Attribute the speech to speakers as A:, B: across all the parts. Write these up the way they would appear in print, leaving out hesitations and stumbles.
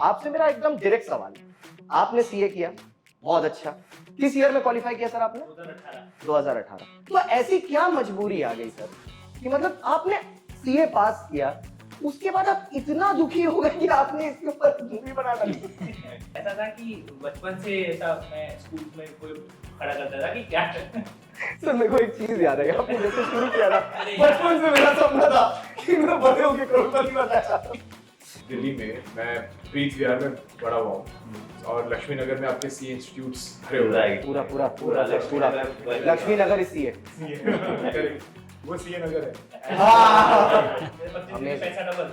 A: आपसे मेरा एकदम डायरेक्ट सवाल है। आपने सीए किया, बहुत अच्छा। किस ईयर में क्वालिफाई किया सर आपने? 2018। तो ऐसी क्या मजबूरी आ गई सर कि मतलब आपने सीए पास किया, उसके बाद आप इतना दुखी हो गए कि आपने इसके ऊपर मूवी बना डाली?
B: ऐसा था कि बचपन से ऐसा मैं स्कूल में कोई खड़ा करता था कि क्या
A: सर मेरे को एक चीज याद है, आपने जैसे शुरू किया ना, बचपन से मेरा सपना था कि मैं बड़े होकर करोड़पति बनना चाहता हूँ।
C: दिल्ली में मैं प्रीत विहार में बड़ा हुआ हूँ और लक्ष्मी नगर में आपके सी इंस्टीट्यूट्स भरे हुए हैं।
A: पूरा पूरा पूरा सर, पूरा लक्ष्मी नगर ही सीए।
C: वो सी नगर है।
A: हमें
B: पैसा डबल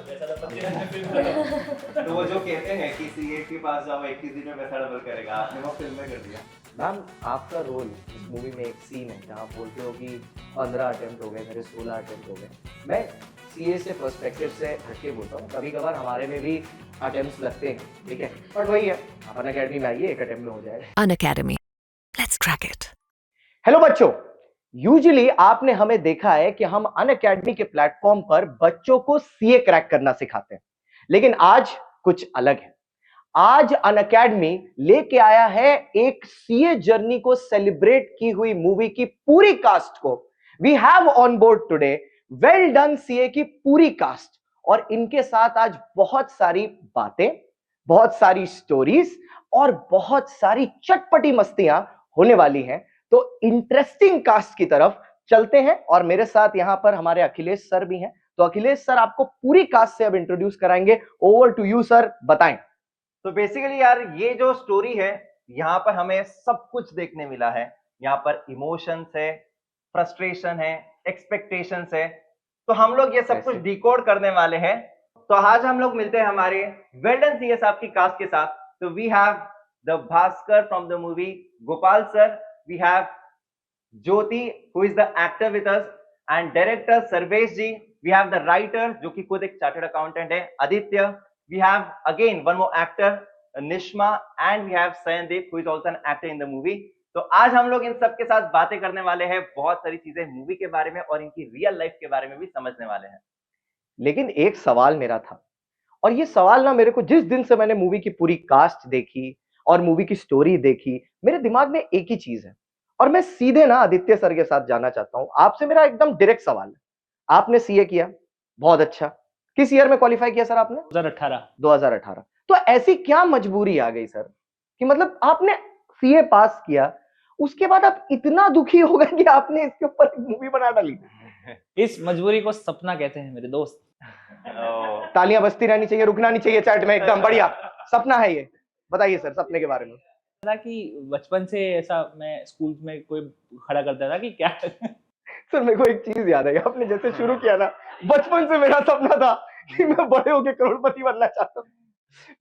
D: तो वो जो कहते हैं कि सीए के पास जाओ 21 दिन में पैसा डबल करेगा, आपने वो फिल्म में कर दिया।
A: मैम आपका रोल इस मूवी में एक सीन है जहाँ बोलते हो कि 15 अटेम्प्ट हो गए, मेरे 16 अटेम्प्ट हो गए। मैं सीए से पर्सपेक्टिव से हटके बोलता हूँ, कभी कभार हमारे में भी अटेम्प्ट्स लगते हैं, ठीक है, बट वही है, आप अनअकैडमी में आइए, एक अटेम्प्ट में हो जाएगा।
E: Unacademy. Let's crack it.
A: Hello बच्चों, यूजुअली आपने हमें देखा है कि हम अनअकैडमी के प्लेटफॉर्म पर बच्चों को सीए क्रैक करना सिखाते हैं, लेकिन आज कुछ अलग है। आज अनअकैडमी लेके आया है एक सीए जर्नी को सेलिब्रेट की हुई मूवी की पूरी कास्ट को। We have on board today well done CA की पूरी कास्ट, और इनके साथ आज बहुत सारी बातें, बहुत सारी स्टोरीज और बहुत सारी चटपटी मस्तियां होने वाली हैं। तो इंटरेस्टिंग कास्ट की तरफ चलते हैं, और मेरे साथ यहां पर हमारे अखिलेश सर भी हैं। तो अखिलेश सर आपको पूरी कास्ट से अब इंट्रोड्यूस कराएंगे। ओवर टू यू सर, बताएं।
D: तो बेसिकली यार ये जो स्टोरी है, यहाँ पर हमें सब कुछ देखने मिला है। यहाँ पर इमोशंस है, फ्रस्ट्रेशन है, एक्सपेक्टेशंस है, तो हम लोग ये सब कुछ डिकोड करने वाले हैं। तो आज हम लोग मिलते हैं हमारे वेल्डन सीए साहब की कास्ट के साथ। तो we have the Bhaskar from the movie, Gopal sir, we have Jyoti who is the actor with us, and director Sarvesh ji, we have the writer जो कि खुद एक चार्टर्ड अकाउंटेंट है, Aditya, we have again one more actor Nishma, and we have Sayandeep who is also an actor in the movie. तो आज हम लोग इन सब के साथ बातें करने वाले हैं, बहुत सारी चीजें मूवी के बारे में और इनकी रियल लाइफ के बारे में भी समझने वाले हैं।
A: लेकिन एक सवाल मेरा था, और ये सवाल ना मेरे को जिस दिन से मैंने मूवी की पूरी कास्ट देखी और मूवी की स्टोरी देखी, मेरे दिमाग में एक ही चीज है, और मैं सीधे ना आदित्य सर के साथ जाना चाहता हूं। आपसे मेरा एकदम डायरेक्ट सवाल है। आपने सीए किया, बहुत अच्छा। किस ईयर में क्वालिफाई किया सर आपने? 2018। तो ऐसी क्या मजबूरी आ गई सर कि मतलब आपने सीए पास किया, उसके बाद आप इतना दुखी हो गए कि आपने इसके ऊपर एक मूवी बना डाली?
B: इस मजबूरी को सपना कहते हैं मेरे दोस्त।
A: तालियां बजती रहनी चाहिए, रुकना नहीं चाहिए चैट में, एकदम बढ़िया सपना है ये। बताइए सर सपने के बारे में।
B: था कि बचपन से ऐसा मैं स्कूल में कोई खड़ा करता था कि क्या
A: सर मेरे को एक चीज याद है, आपने जैसे शुरू किया ना, बचपन से मेरा सपना था कि मैं बड़े होकर करोड़पति बनना चाहता हूँ।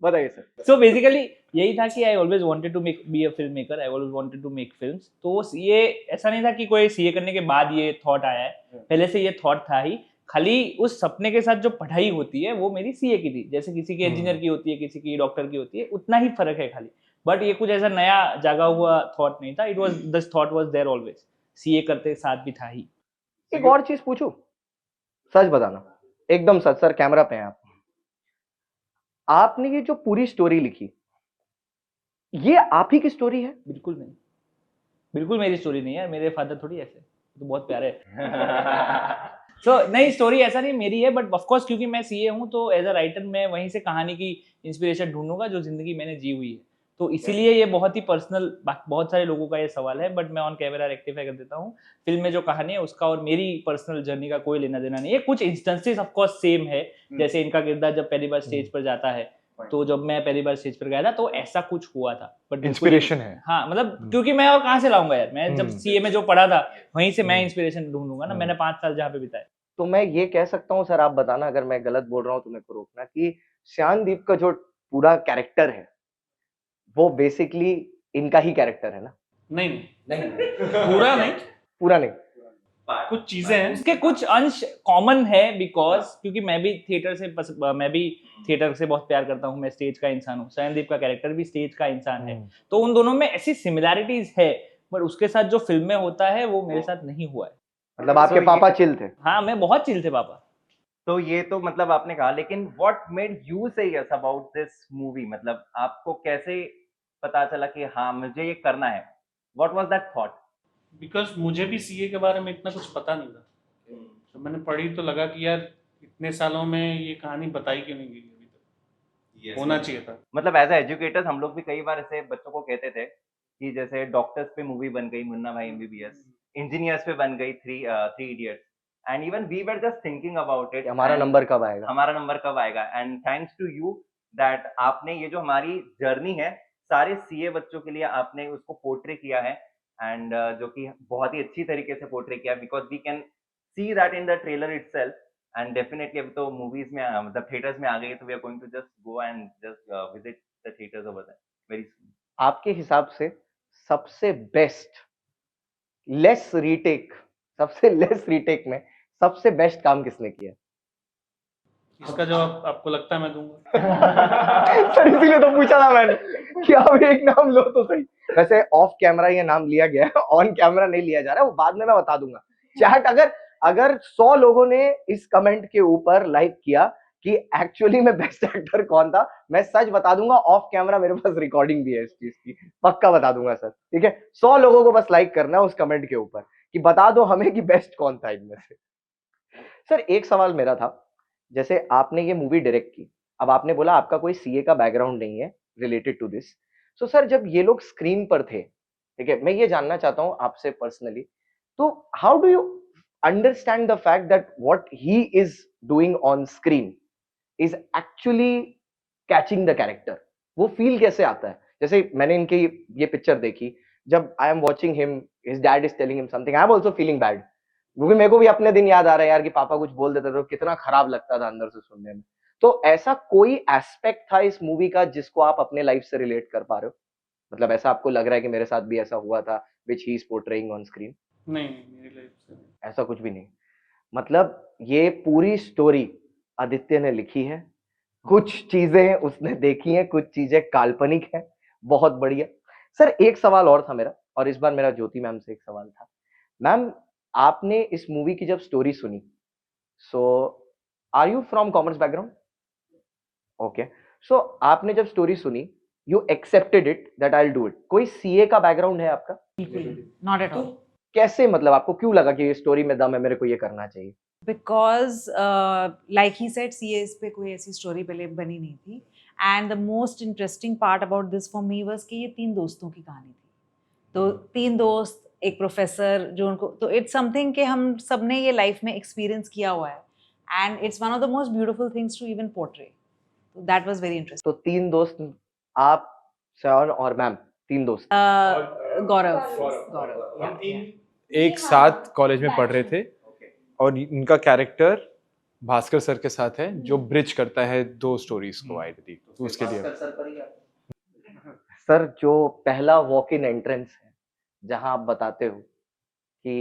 A: बताइए सर।
B: सो बेसिकली यही था कि I always wanted to be a film maker, I always wanted to make films. तो ये ऐसा नहीं था कि कोई सीए करने के बाद ये थॉट आया है, पहले से ये थॉट था ही। खाली उस सपने के साथ जो पढ़ाई होती है वो मेरी सीए की थी, जैसे किसी की इंजीनियर की होती है, किसी की डॉक्टर की होती है, उतना ही फर्क है खाली। बट ये कुछ ऐसा नया जागा हुआ थॉट नहीं था, it was this thought was there always, CA करते साथ भी था ही।
A: एक और चीज पूछूं, सच बताना, एकदम सच सर, कैमरा पे हैं आप। आपने ये जो पूरी स्टोरी लिखी, ये आप ही की स्टोरी है?
B: बिल्कुल नहीं, बिल्कुल मेरी स्टोरी नहीं है, मेरे फादर थोड़ी ऐसे, तो बहुत प्यारे है। सो नहीं, स्टोरी ऐसा नहीं मेरी है, बट ऑफ कोर्स क्योंकि मैं सीए हूँ तो एज अ राइटर मैं वहीं से कहानी की इंस्पिरेशन ढूंढूंगा जो जिंदगी मैंने जी हुई है। तो इसीलिए ये बहुत ही पर्सनल, बहुत सारे लोगों का ये सवाल है, बट मैं ऑन कैमरा रेक्टिफाई कर देता हूँ। फिल्म में जो कहानी है उसका और मेरी पर्सनल जर्नी का कोई लेना देना नहीं है। कुछ इंस्टेंसेस ऑफ कोर्स सेम है, जैसे इनका किरदार जब पहली बार स्टेज पर जाता है, तो जब मैं पहली बार स्टेज पर गया था तो ऐसा कुछ हुआ था, बट
C: इंस्पिरेशन है।
B: हाँ, मतलब क्योंकि मैं और कहाँ से लाऊंगा यार, मैं जब सीए में जो पढ़ा था वहीं से मैं इंस्पिरेशन ढूंढूंगा ना। मैंने 5 साल जहाँ पे बिताए।
A: तो मैं ये कह सकता हूँ सर, आप बताना अगर मैं गलत बोल रहा हूँ तो मेरे को रोकना, कि श्यानदीप का जो पूरा कैरेक्टर है वो बेसिकली इनका ही कैरेक्टर है ना?
F: नहीं नहीं पूरा नहीं,
A: पूरा नहीं,
F: कुछ चीजें हैं
B: उसके कुछ अंश कॉमन है, बिकॉज क्योंकि मैं भी थिएटर से बहुत प्यार करता हूँ, मैं स्टेज का इंसान हूँ, सयनदीप का कैरेक्टर भी स्टेज का इंसान है, तो उन दोनों में ऐसी सिमिलैरिटीज है, बट उसके साथ जो फिल्म में होता है वो मेरे साथ नहीं हुआ है।
A: मतलब आपके पापा चिल थे?
B: हाँ, मैं बहुत चिल थे पापा।
D: तो ये तो मतलब आपने कहा, लेकिन व्हाट मेड यू से यस अबाउट दिस मूवी? मतलब आपको कैसे पता चला कि हाँ मुझे ये करना है? What was that thought?
F: Because मुझे भी सीए के बारे में इतना कुछ पता नहीं था, तो मैंने पढ़ी तो लगा कि यार इतने सालों में ये कहानी बताई क्यों नहीं गई अभी तक, होना चाहिए था।
D: मतलब एज एजुकेटर्स हम लोग भी कई बार ऐसे बच्चों को कहते थे कि जैसे डॉक्टर्स पे मूवी बन गई मुन्ना भाई एमबीबीएस, इंजीनियर्स पे बन गई three idiots, and even we were just thinking about
A: कि
D: इट,
A: हमारा नंबर कब आएगा।
D: हमारा नंबर कब आएगा। And thanks to you that आपने ये जो हमारी जर्नी है सारे सीए बच्चों के लिए आपने उसको पोर्ट्रे किया है, एंड जो कि बहुत ही अच्छी तरीके से पोर्ट्रे किया, because we can see that in the trailer itself. And definitely अभी तो मूवीज में मतलब थिएटर्स में आ गई है, तो we are going to just go and just visit the theatres over there very soon.
A: आपके हिसाब से सबसे बेस्ट लेस रीटेक, सबसे लेस रीटेक में सबसे बेस्ट काम किसने किया?
F: इसका जवाब आपको लगता है मैं दूंगा?
A: सर इसीलिए तो पूछा था मैंने कि आप एक नाम लो तो सही। वैसे ऑफ कैमरा ये नाम लिया गया है, ऑन कैमरा नहीं लिया जा रहा है, वो बाद में मैं बता दूंगा। चैट अगर 100 लोगों ने इस कमेंट के ऊपर लाइक किया कि एक्चुअली में बेस्ट एक्टर कौन था, मैं सच बता दूंगा। ऑफ कैमरा मेरे पास रिकॉर्डिंग भी है इस चीज की, पक्का बता दूंगा सर। ठीक है, 100 लोगों को बस लाइक करना है उस कमेंट के ऊपर कि बता दो हमें कि बेस्ट कौन था इनमें से। सर एक सवाल मेरा था, जैसे आपने ये मूवी डायरेक्ट की, अब आपने बोला आपका कोई सीए का बैकग्राउंड नहीं है related to this, so sir जब ये लोग स्क्रीन पर थे, ठीक है, मैं ये जानना चाहता हूं आपसे पर्सनली, तो how do you understand the fact that what he is doing on screen is actually catching the character? वो फील कैसे आता है? जैसे मैंने इनकी ये पिक्चर देखी, जब I am watching him, his dad is telling him something, I am also feeling bad, क्योंकि मेरे को भी अपने दिन याद आ रहा है यार कि पापा कुछ बोल देते थे, कितना खराब लगता था अंदर से सुनने में। तो ऐसा कोई एस्पेक्ट था इस मूवी का जिसको आप अपने लाइफ से रिलेट कर पा रहे हो? मतलब ऐसा आपको लग रहा है कि मेरे साथ भी ऐसा हुआ था which he is portraying on screen?
F: नहीं, मेरी लाइफ से नहीं।
A: ऐसा कुछ भी नहीं। मतलब ये पूरी स्टोरी आदित्य ने लिखी है, कुछ चीजें उसने देखी हैं, कुछ चीजें काल्पनिक हैं। बहुत बढ़िया। सर एक सवाल और था मेरा, और इस बार मेरा ज्योति मैम से एक सवाल था। मैम आपने इस मूवी की जब स्टोरी सुनी, so are you from commerce background? Okay, so आपने जब स्टोरी सुनी, you accepted it that I will do it. कोई सीए का बैकग्राउंड है आपका?
E: Not at all.
A: कैसे, मतलब आपको क्यों लगा कि ये स्टोरी में दम है, मेरे को ये करना चाहिए?
E: Because, like he said, CAs पे कोई ऐसी स्टोरी पहले बनी नहीं थी. And the most interesting part about this for me was कि ये 3 दोस्तों की कहानी थी. तो 3 दोस्त, एक प्रोफेसर जो उनको, तो इट्स समथिंग कि हम सब ने ये लाइफ में एक्सपीरियंस किया हुआ है. And it's one of the most beautiful things to even portray. So that was very interesting.
A: तो 3 दोस्त, आप, सर और मैम, 3 दोस्त।
E: गौरव.
C: हम तीन एक साथ कॉलेज में पढ़ रहे थे, और इनका कैरेक्टर भास्कर सर के साथ है जो ब्रिज करता है दो स्टोरीज को आइडियली, तो उसके लिए
A: सर जो पहला वॉक इन एंट्रेंस है जहां आप बताते हो कि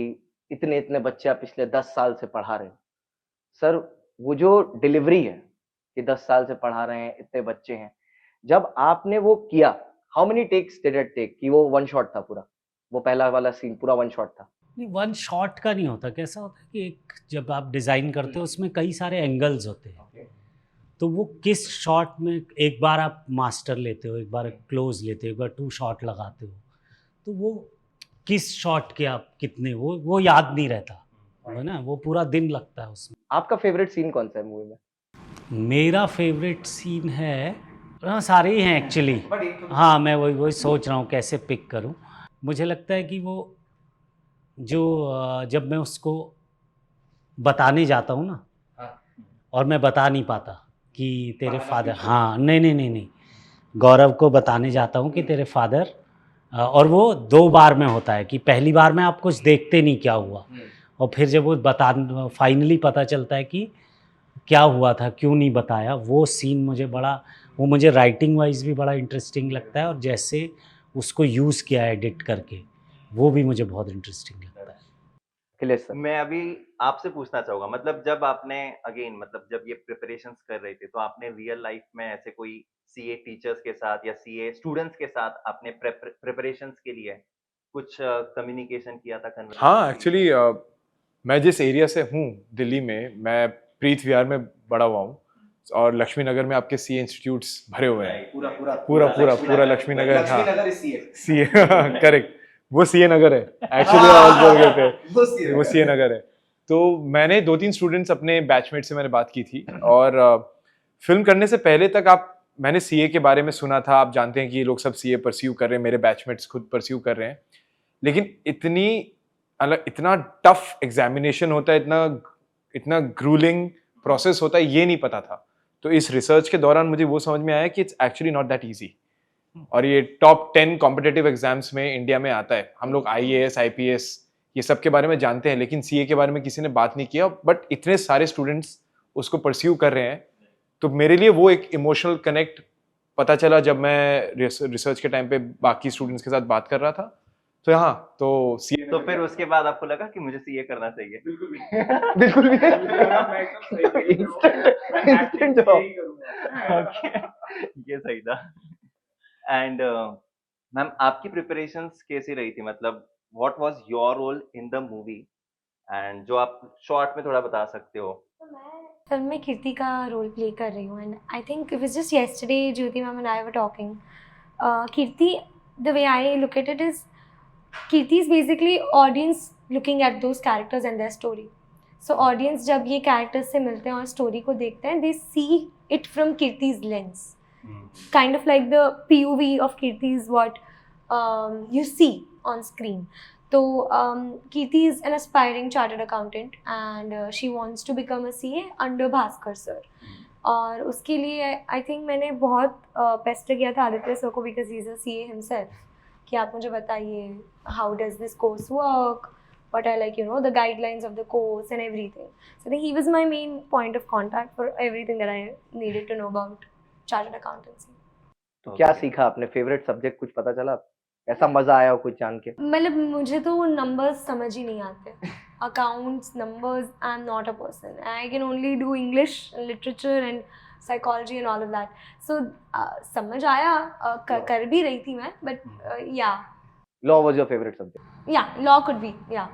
A: इतने इतने बच्चे आप पिछले 10 साल से पढ़ा रहे हो, सर वो जो डिलीवरी है कि 10 साल से पढ़ा रहे हैं, इतने बच्चे हैं, जब आपने वो किया, how many takes did it take कि वो वन शॉट था पूरा, वो पहला वाला सीन पूरा वन शॉट था?
G: नहीं, वन शॉट का नहीं होता। कैसा होता है कि एक जब आप डिज़ाइन करते हो उसमें कई सारे एंगल्स होते हैं, तो वो किस शॉट में, एक बार आप मास्टर लेते हो, एक बार क्लोज लेते हो, एक बार 2 शॉट लगाते हो, तो वो किस शॉट के आप कितने, वो याद नहीं रहता है ना, वो पूरा दिन लगता है उसमें।
A: आपका फेवरेट सीन कौन सा है मूवी में?
G: मेरा फेवरेट सीन है, हाँ सारे ही हैं एक्चुअली, हाँ मैं वही सोच रहा हूँ कैसे पिक करूँ। मुझे लगता है कि वो जो जब मैं उसको बताने जाता हूँ ना, और मैं बता नहीं पाता कि तेरे फादर, हाँ नहीं, गौरव को बताने जाता हूँ कि तेरे फादर, और वो 2 बार में होता है कि पहली बार में आप कुछ देखते नहीं क्या हुआ, और फिर जब वो फाइनली पता चलता है कि क्या हुआ था, क्यों नहीं बताया। वो सीन मुझे राइटिंग वाइज भी बड़ा इंटरेस्टिंग लगता है, और जैसे उसको यूज़ किया है एडिट करके, वो भी मुझे बहुत इंटरेस्टिंग लगता है।
A: अखिलेश सर,
D: मैं अभी आपसे पूछना चाहूंगा, मतलब जब आपने मतलब जब ये प्रिपरेशंस कर रहे थे, तो आपने रियल लाइफ में ऐसे कोई सीए टीचर्स के साथ या सीए स्टूडेंट्स के साथ आपने प्रिपरेशंस के लिए कुछ कम्युनिकेशन किया था?
C: हाँ एक्चुअली मैं जिस एरिया से हूँ दिल्ली में, मैं प्रीत विहार में बड़ा हुआ हूँ और लक्ष्मी नगर में आपके सीए इंस्टीट्यूट्स भरे हुए हैं। पूरा लक्ष्मी नगर, हाँ सीए करेक्ट, वो सीए नगर है एक्चुअली, वो सीए नगर है। तो मैंने 2-3 स्टूडेंट्स अपने बैचमेट से मैंने बात की थी, और फिल्म करने से पहले तक मैंने सीए के बारे में सुना था, आप जानते हैं कि ये लोग सब सीए परस्यू कर रहे हैं, मेरे बैचमेट्स खुद परस्यू कर रहे हैं, लेकिन इतना टफ एग्जामिनेशन होता है, इतना ग्रूलिंग प्रोसेस होता है, ये नहीं पता था। तो इस रिसर्च के दौरान मुझे वो समझ में आया कि it's actually not that easy, और ये टॉप 10 कॉम्पिटिटिव एग्जाम्स में इंडिया में आता है। हम लोग आईएएस, आईपीएस ये सब के बारे में जानते हैं, लेकिन सीए के बारे में किसी ने बात नहीं किया, बट इतने सारे स्टूडेंट्स उसको परस्यू कर रहे हैं। तो मेरे लिए वो एक इमोशनल कनेक्ट पता चला जब मैं रिसर्च के टाइम पे बाकी स्टूडेंट्स के साथ बात कर रहा था। तो यहाँ तो सीए,
D: तो फिर उसके बाद आपको लगा कि मुझे सीए करना चाहिए?
A: बिल्कुल भी instant job।
D: Okay, ये सही था। एंड मैम, आपकी प्रिपरेशंस कैसी रही थी? मतलब what was your role in the movie, and जो आप शॉर्ट में थोड़ा बता सकते हो।
H: तो मैं फिल्म में कीर्ति का रोल प्ले कर रही हूँ, and I think it was just yesterday Jyoti ma'am and I were talking. Kirti, the way I look at it is, Kirti is basically audience looking at those characters and their story. So audience जब ये characters से मिलते हैं और story को देखते हैं, they see it from Kirti's lens, kind of like the POV of Kirti is what you see on screen. So Kirti is an aspiring chartered accountant and she wants to become a CA under Bhaskar sir. और उसके लिए I think मैंने बहुत paste किया था Aditya sir को, because he is a CA himself, कि आप मुझे बताइए how does this course work, what are like the guidelines of the course and everything. So I think he was my main point of contact for everything that I needed to know about chartered accountancy.
A: तो क्या सीखा आपने? Favourite subject कुछ पता चला? ऐसा मजा आया हो कुछ जान के?
H: मतलब मुझे तो नंबर्स समझ ही नहीं आते, accounts, numbers, I am not a person, I can only do English, literature and psychology and all of that. So समझ आया, कर भी रही थी मैं, but yeah
A: law was your favourite subject?
H: Yeah law could be, yeah.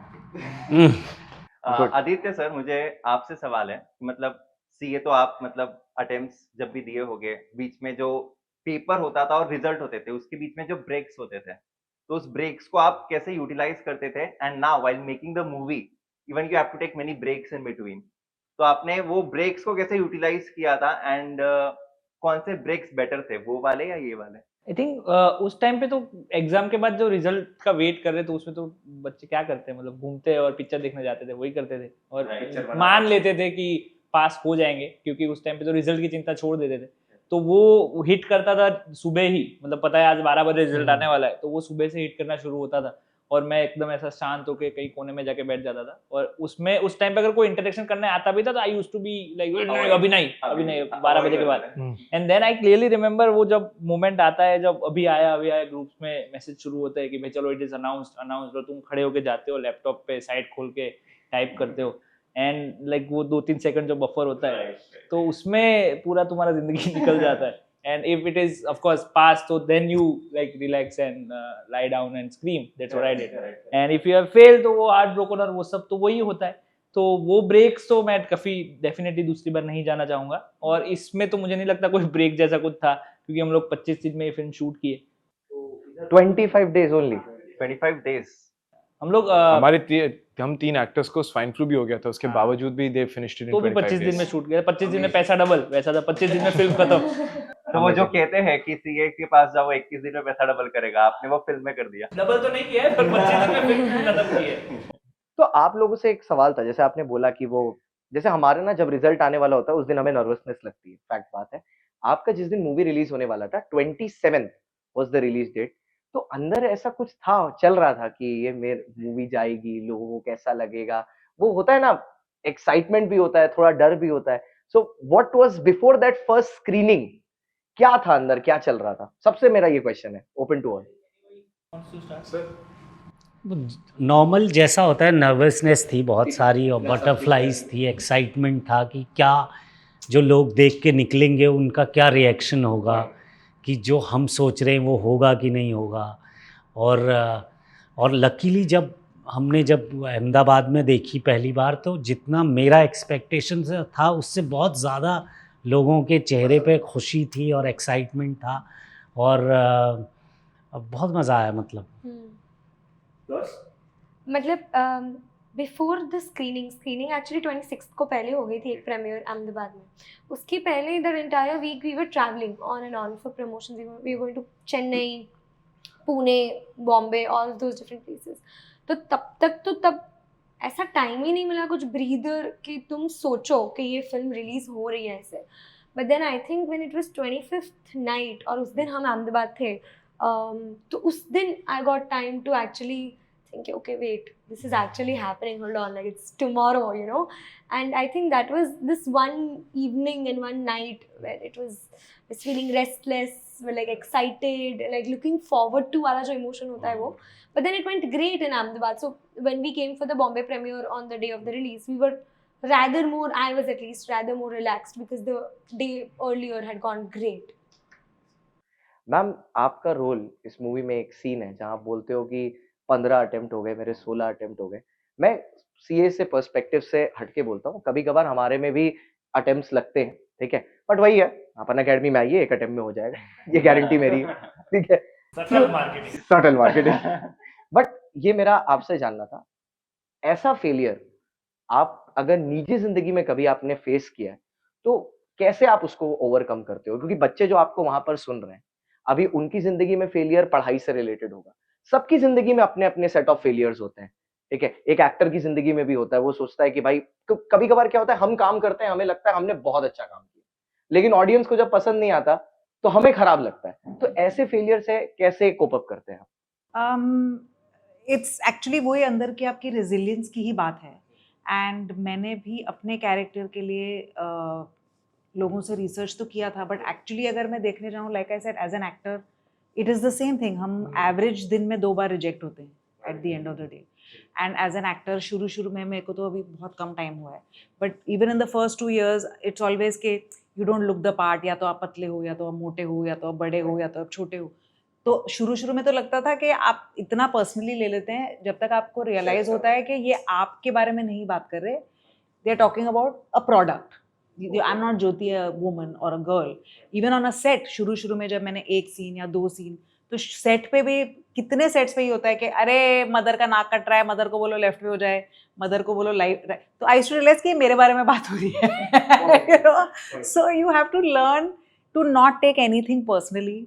D: Aditya sir, मुझे आपसे सवाल है, मतलब सीए तो आप मतलब अटेम्प्ट्स जब भी दिए होंगे, बीच में जो पेपर होता था और रिजल्ट होते थे, उसके बीच में जो ब्रेक्स होते थे, तो उस ब्रेक्स को आप कैसे यूटिलाइज करते थे? And now while making the movie, even you have to take many breaks in between, तो आपने वो ब्रेक्स को कैसे यूटिलाइज किया था? एंड कौन से ब्रेक्स बेटर थे, वो वाले या ये वाले?
B: आई थिंक उस टाइम पे तो एग्जाम के बाद जो रिजल्ट का वेट कर रहे थे, उसमें तो बच्चे क्या करते हैं, मतलब घूमते और पिक्चर देखने जाते थे, वही करते थे और मान लेते थे कि पास हो जाएंगे, क्योंकि उस टाइम पे तो रिजल्ट की चिंता छोड़ देते थे। तो वो हिट करता था सुबह ही, मतलब पता है आज 12 बजे रिजल्ट आने वाला है, तो वो सुबह से हिट करना शुरू होता था, और मैं एकदम ऐसा शांत होकर कहीं कोने में जाके बैठ जाता था। और उसमें उस टाइम पे अगर कोई इंटरेक्शन करने आता भी था तो I used to be like अभी नहीं 12 बजे के बाद। And then I clearly remember वो जब मोमेंट आता है, जब अभी आया ग्रुप्स में मैसेज शुरू होता है कि भाई चलो इट इज अनाउंस्ड, और तुम खड़े होके जाते हो, लैपटॉप पे साइट खोल के टाइप करते हो, एंड लाइक वो 2-3 सेकंड जो बफर होता है, तो उसमें पूरा तुम्हारा जिंदगी निकल जाता है। And if it is of course passed, so then you like relax and lie down and scream. That's what I did. And if you have failed, तो वो heart broken और वो सब तो वही होता है। तो वो ब्रेक्स तो मैं काफी डेफिनेटली दूसरी बार नहीं जाना चाहूंगा, और इसमें तो मुझे नहीं लगता कोई ब्रेक जैसा कुछ था, क्योंकि हम लोग 25 दिन में ये फिल्म शूट किए।
A: 25 days only?
D: 25 days
B: हम लोग
C: हम 3 एक्टर्स को स्वाइन फ्लू भी हो गया था, उसके बावजूद भी दे फिनिश्ड इन 25
B: days। 25 दिन में शूट किया, 25 दिन में पैसा डबल, वैसा था 25 दिन में फिल्म खत्म।
D: तो वो जो कहते हैं कि सीए के पास जाओ 21 दिन में पैसा डबल करेगा, आपने वो फिल्म में कर दिया।
B: डबल तो नहीं किया है, पर 25 दिन में फिल्म खत्म की है।
A: तो आप लोगों से एक सवाल था, जैसे आपने बोला कि वो, जैसे हमारे ना जब रिजल्ट आने वाला होता है उस दिन हमें नर्वसनेस लगती है, फैक्ट बात है। आपका जिस दिन मूवी रिलीज होने वाला था, 27 वाज द रिलीज डेट, तो अंदर ऐसा कुछ था, चल रहा था कि ये मेरी मूवी जाएगी, लोगों को कैसा लगेगा, वो होता है ना, एक्साइटमेंट भी होता है, थोड़ा डर भी होता है। So what was before that first screening, क्या था अंदर, क्या चल रहा था? सबसे मेरा ये क्वेश्चन है, ओपन टू ऑल।
G: नॉर्मल जैसा होता है, नर्वसनेस थी बहुत सारी, और बटरफ्लाइज थी, एक्साइटमेंट था कि क्या जो लोग देख के निकलेंगे उनका क्या रिएक्शन होगा, कि जो हम सोच रहे हैं वो होगा कि नहीं होगा। और लकीली जब हमने जब अहमदाबाद में देखी पहली बार, तो जितना मेरा एक्सपेक्टेशन था उससे बहुत ज़्यादा लोगों के चेहरे पे खुशी थी और एक्साइटमेंट था, और बहुत मज़ा आया।
H: मतलब बिफोर द स्क्रीनिंग एक्चुअली 26 को पहले हो गई थी एक प्रीमियर अहमदाबाद में। उसके पहले the entire week we were travelling on and on for promotion. We were going to Chennai, Pune, Bombay, all those different places. तो तब ऐसा टाइम ही नहीं मिला कुछ ब्रीदर कि तुम सोचो कि ये फिल्म रिलीज हो रही है ऐसे। But then I think when it was 25th night और उस दिन हम अहमदाबाद थे, तो उस दिन I got time to actually think, okay, wait, this is actually happening, hold on, like it's tomorrow, you know. And I think that was this one evening and one night where it was feeling restless, like excited, like looking forward to वाला जो emotion होता है वो. But then it went great in Ahmedabad. So when we came for the Bombay premiere on the day of the release, we were rather more, I was at least rather more relaxed because the day earlier had gone great.
A: Ma'am, आपका role इस movie में एक scene है जहाँ आप बोलते हो कि 15 अटेम्प्ट हो गए, मेरे 16 अटेम्प्ट हो गए। मैं सीए से पर्सपेक्टिव से हटके बोलता हूँ, कभी कभार हमारे में भी अटेम्प्ट्स लगते हैं, ठीक है, बट वही है, अपन अकेडमी में आइए, एक अटेम्प्ट में हो जाएगा, ये गारंटी मेरी है, ठीक है। Subtle marketing. बट ये मेरा आपसे जानना था, ऐसा फेलियर आप अगर निजी जिंदगी में कभी आपने फेस किया है तो कैसे आप उसको ओवरकम करते हो? क्योंकि बच्चे जो आपको वहां पर सुन रहे हैं, अभी उनकी जिंदगी में फेलियर पढ़ाई से रिलेटेड होगा, सबकी जिंदगी में अपने अपने सेट ऑफ फेलियर्स होते हैं, ठीक है। एक एक्टर की जिंदगी में भी होता है, वो सोचता है कि भाई कभी कभार क्या होता है, हम काम करते हैं, हमें लगता है हमने बहुत अच्छा काम किया, लेकिन ऑडियंस को जब पसंद नहीं आता तो हमें खराब लगता है। तो ऐसे फेलियर से कैसे कोप अप करते हैं आप?
E: इट्स एक्चुअली वही अंदर की आपकी रेजिलियंस की ही बात है। एंड मैंने भी अपने कैरेक्टर के लिए लोगों से रिसर्च तो किया था, बट एक्चुअली अगर मैं देखने जाऊँ, like I said, as an actor it is the same thing. हम एवरेज दिन में 2 बार रिजेक्ट होते हैं at the end of the day. And as an actor शुरू में, मेरे को तो अभी बहुत कम टाइम हुआ है, but even in the first 2 years it's always okay you don't look the part, या तो आप पतले हो, या तो आप मोटे हो, या तो आप बड़े हो, या तो आप छोटे हो। तो शुरू में तो लगता था कि आप इतना पर्सनली ले लेते हैं, जब तक आपको रियलाइज होता है कि ये आपके बारे में नहीं बात कर रहे, they are talking about a product. I am not Jyoti a woman or a girl. Even on a set, शुरू में जब मैंने 1 सीन या 2 सीन, तो सेट पे भी कितने सेट्स पे ही होता है कि अरे मदर का नाक कट रहा है, मदर को बोलो लेफ्ट पे हो जाए, मदर को बोलो लाइट। तो आई यूज्ड टू रियलाइज कि मेरे बारे में बात हो रही है। So you have to learn to not take anything personally,